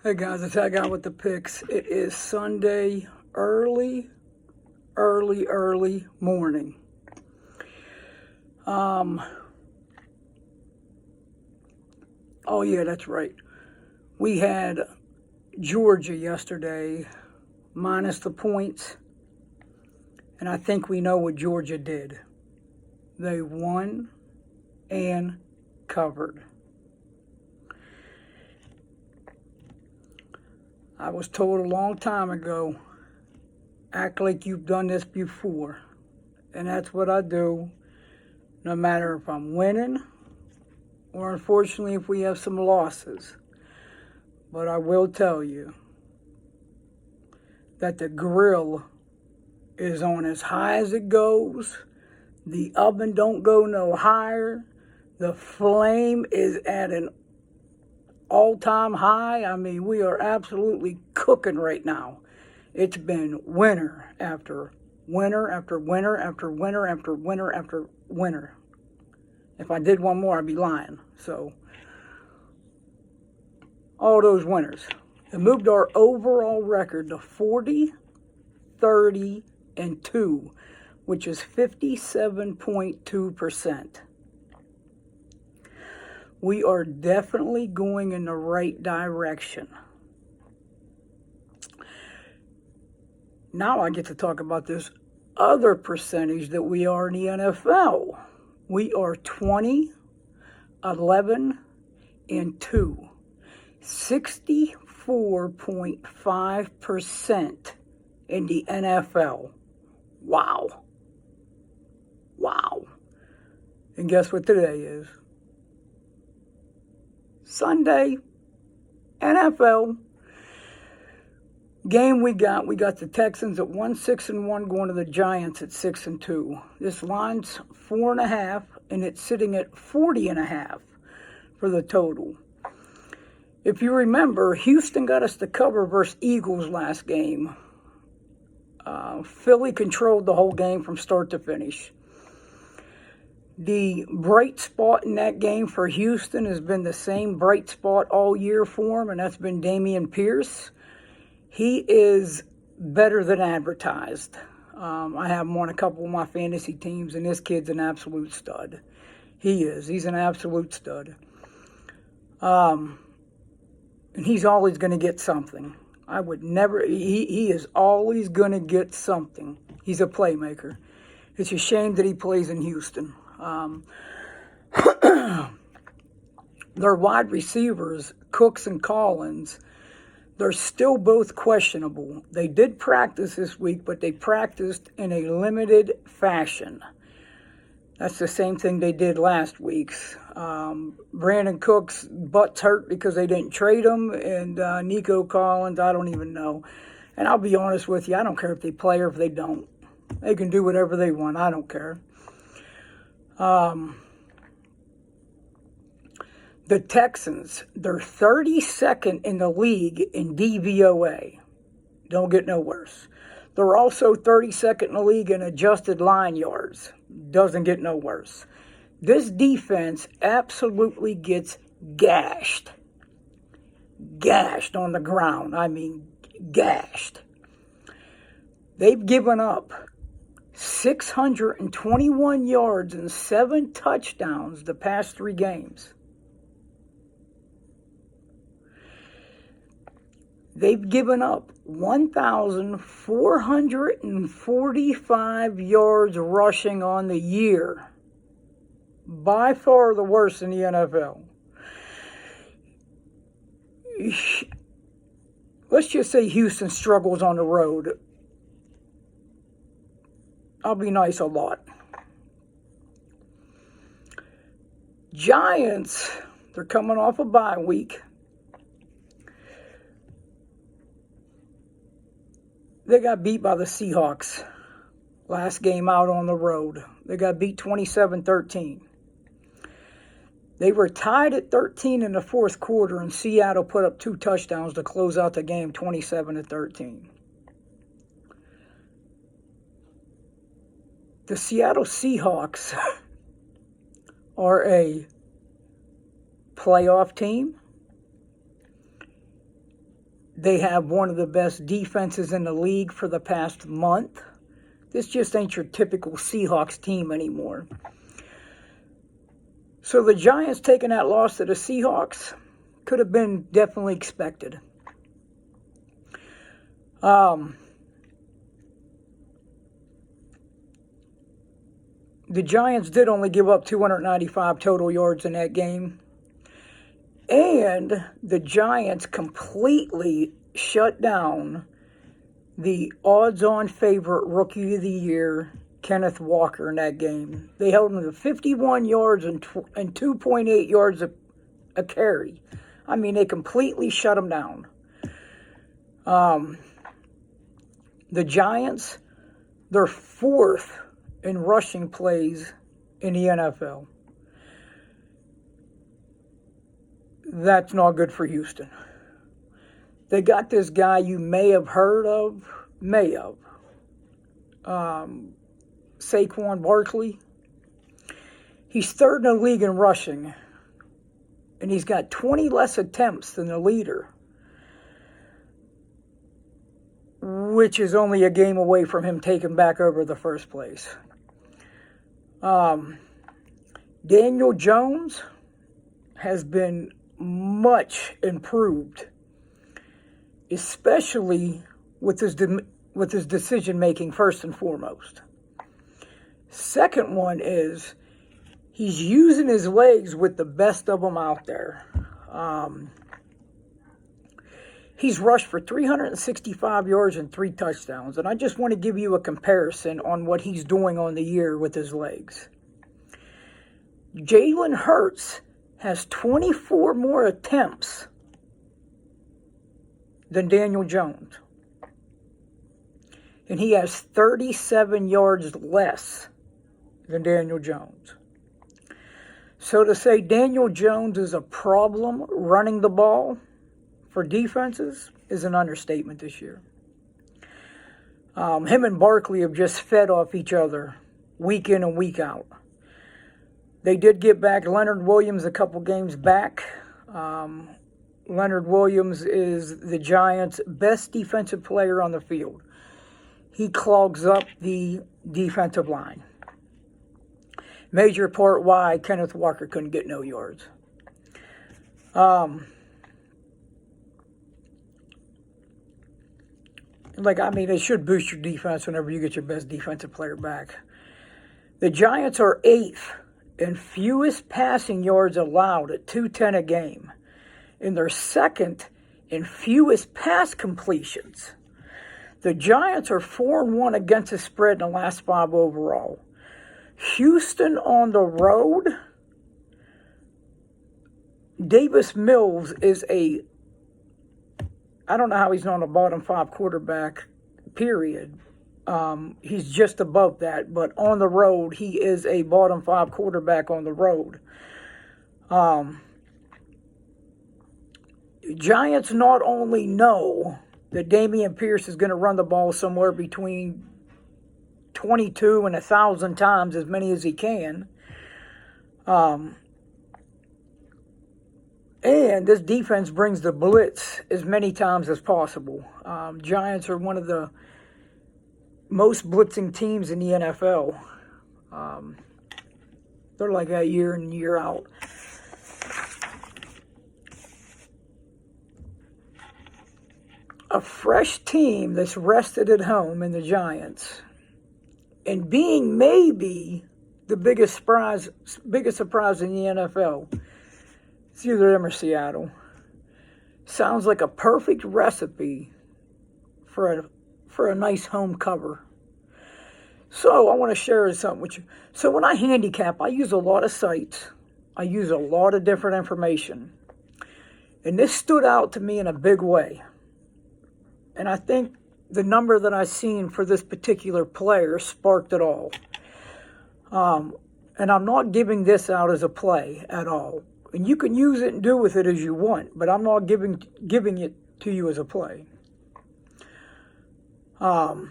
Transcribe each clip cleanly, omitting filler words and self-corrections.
Hey guys, it's that guy with the picks. It is Sunday early morning. Oh yeah, that's right. We had Georgia yesterday minus the points, and I think we know what Georgia did. They won and covered. I was told a long time ago, act like you've done this before. And that's what I do, no matter if I'm winning or unfortunately if we have some losses. But I will tell you that the grill is on as high as it goes. The oven don't go no higher. The flame is at an all-time high. I mean, we are absolutely cooking right now. It's been winter after winter after winter after winter after winter after winter. If I did one more, I'd be lying. So, all those winners. It moved our overall record to 40, 30, and 2, which is 57.2%. We are definitely going in the right direction. Now I get to talk about this other percentage that we are in the NFL. We are 20, 11, and 2. 64.5% in the NFL. Wow. Wow. And guess what today is? Sunday, NFL. Game we got the Texans at 1-6-1 going to the Giants at 6-2. This line's 4.5, and it's sitting at 40.5 for the total. If you remember, Houston got us to cover versus Eagles last game. Philly controlled the whole game from start to finish. The bright spot in that game for Houston has been the same bright spot all year for him, and that's been Dameon Pierce. He is better than advertised. I have him on a couple of my fantasy teams, and this kid's an absolute stud. He is. He's an absolute stud. And he's always going to get something. He is always going to get something. He's a playmaker. It's a shame that he plays in Houston. Their wide receivers, Cooks and Collins, they're still both questionable. They did practice this week, but they practiced in a limited fashion. That's the same thing they did last week's. Brandon Cook's butt's hurt because they didn't trade him, and Nico Collins, I don't even know. And I'll be honest with you, I don't care if they play or if they don't. They can do whatever they want. I don't care. The Texans, they're 32nd in the league in DVOA. Don't get no worse. They're also 32nd in the league in adjusted line yards. Doesn't get no worse. This defense absolutely gets gashed. Gashed on the ground. I mean, gashed. They've given up 621 yards and 7 touchdowns the past 3 games. They've given up 1,445 yards rushing on the year. By far the worst in the NFL. Let's just say Houston struggles on the road. I'll be nice a lot. Giants, they're coming off a bye week. They got beat by the Seahawks last game out on the road. They got beat 27-13. They were tied at 13 in the fourth quarter, and Seattle put up 2 touchdowns to close out the game 27-13. The Seattle Seahawks are a playoff team. They have one of the best defenses in the league for the past month. This just ain't your typical Seahawks team anymore. So the Giants taking that loss to the Seahawks could have been definitely expected. The Giants did only give up 295 total yards in that game. And the Giants completely shut down the odds-on favorite rookie of the year, Kenneth Walker, in that game. They held him to 51 yards and 2.8 yards a carry. I mean, they completely shut him down. The Giants, they're fourth in rushing plays in the NFL. That's not good for Houston. They got this guy you may have heard of, Saquon Barkley. He's third in the league in rushing, and he's got 20 less attempts than the leader, which is only a game away from him taking back over the first place. Daniel Jones has been much improved, especially with his decision making first and foremost. Second one is he's using his legs with the best of them out there. He's rushed for 365 yards and 3 touchdowns, and I just want to give you a comparison on what he's doing on the year with his legs. Jalen Hurts has 24 more attempts than Daniel Jones. And he has 37 yards less than Daniel Jones. So to say Daniel Jones is a problem running the ball for defenses is an understatement this year. Him and Barkley have just fed off each other week in and week out. They did get back Leonard Williams a couple games back. Leonard Williams is the Giants' best defensive player on the field. He clogs up the defensive line. Major part why Kenneth Walker couldn't get no yards. It should boost your defense whenever you get your best defensive player back. The Giants are 8th in fewest passing yards allowed at 210 a game. And they're 2nd in fewest pass completions. The Giants are 4-1 against the spread in the last 5 overall. Houston on the road. Davis Mills is I don't know how he's not a bottom 5 quarterback, period. He's just above that, but on the road, he is a bottom 5 quarterback on the road. Giants not only know that Dameon Pierce is going to run the ball somewhere between 22 and 1,000 times, as many as he can, and this defense brings the blitz as many times as possible. Giants are one of the most blitzing teams in the NFL. They're like that year in, year out. A fresh team that's rested at home in the Giants, and being maybe the biggest surprise in the NFL, it's either them or Seattle. Sounds like a perfect recipe for a nice home cover. So I want to share something with you. So when I handicap, I use a lot of sites. I use a lot of different information. And this stood out to me in a big way. And I think the number that I seen for this particular player sparked it all. And I'm not giving this out as a play at all. And you can use it and do with it as you want, but I'm not giving it to you as a play. But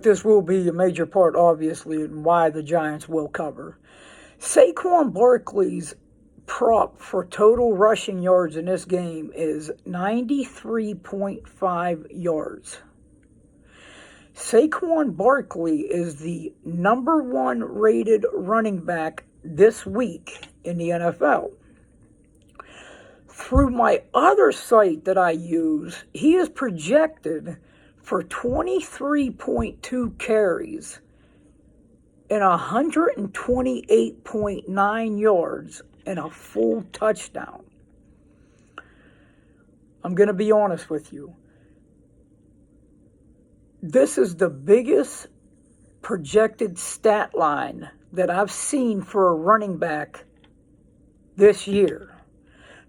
this will be a major part, obviously, in why the Giants will cover. Saquon Barkley's prop for total rushing yards in this game is 93.5 yards. Saquon Barkley is the number 1 rated running back this week in the NFL. Through my other site that I use, he is projected for 23.2 carries and 128.9 yards and a full touchdown. I'm going to be honest with you. This is the biggest projected stat line that I've seen for a running back this year.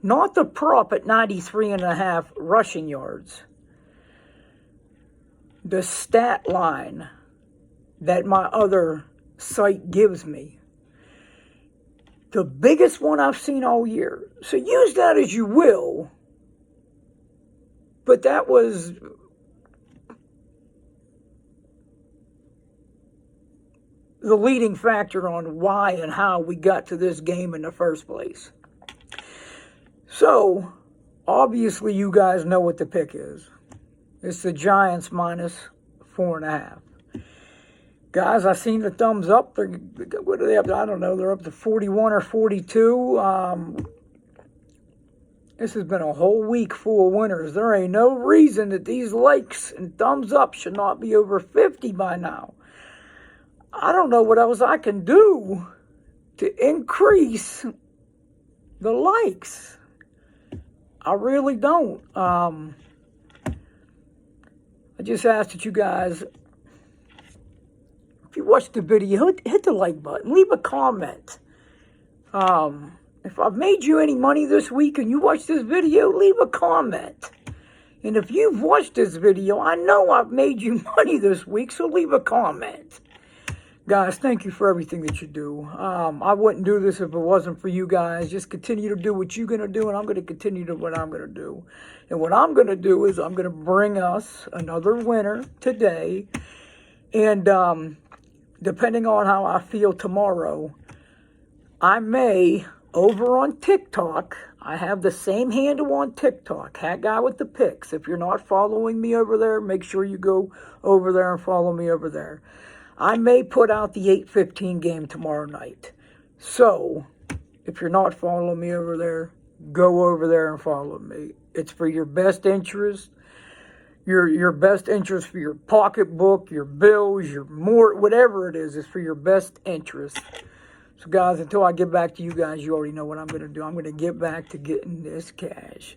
Not the prop at 93.5 rushing yards. The stat line that my other site gives me. The biggest one I've seen all year. So use that as you will. But that was the leading factor on why and how we got to this game in the first place. So, obviously you guys know what the pick is. It's the Giants minus 4.5. Guys, I seen the thumbs up. What are they up to? I don't know. They're up to 41 or 42. This has been a whole week full of winners. There ain't no reason that these likes and thumbs up should not be over 50 by now. I don't know what else I can do to increase the likes. I really don't. I just ask that you guys, if you watched the video, hit the like button. Leave a comment. If I've made you any money this week and you watched this video, leave a comment. And if you've watched this video, I know I've made you money this week, so leave a comment. Guys, thank you for everything that you do. I wouldn't do this if it wasn't for you guys. Just continue to do what you're going to do, and I'm going to continue to do what I'm going to do. And what I'm going to do is I'm going to bring us another winner today. And depending on how I feel tomorrow, I may, over on TikTok, I have the same handle on TikTok, Hat Guy with the Picks. If you're not following me over there, make sure you go over there and follow me over there. I may put out the 8:15 game tomorrow night. So, if you're not following me over there, go over there and follow me. It's for your best interest. Your best interest for your pocketbook, your bills, your whatever it is for your best interest. So, guys, until I get back to you guys, you already know what I'm going to do. I'm going to get back to getting this cash.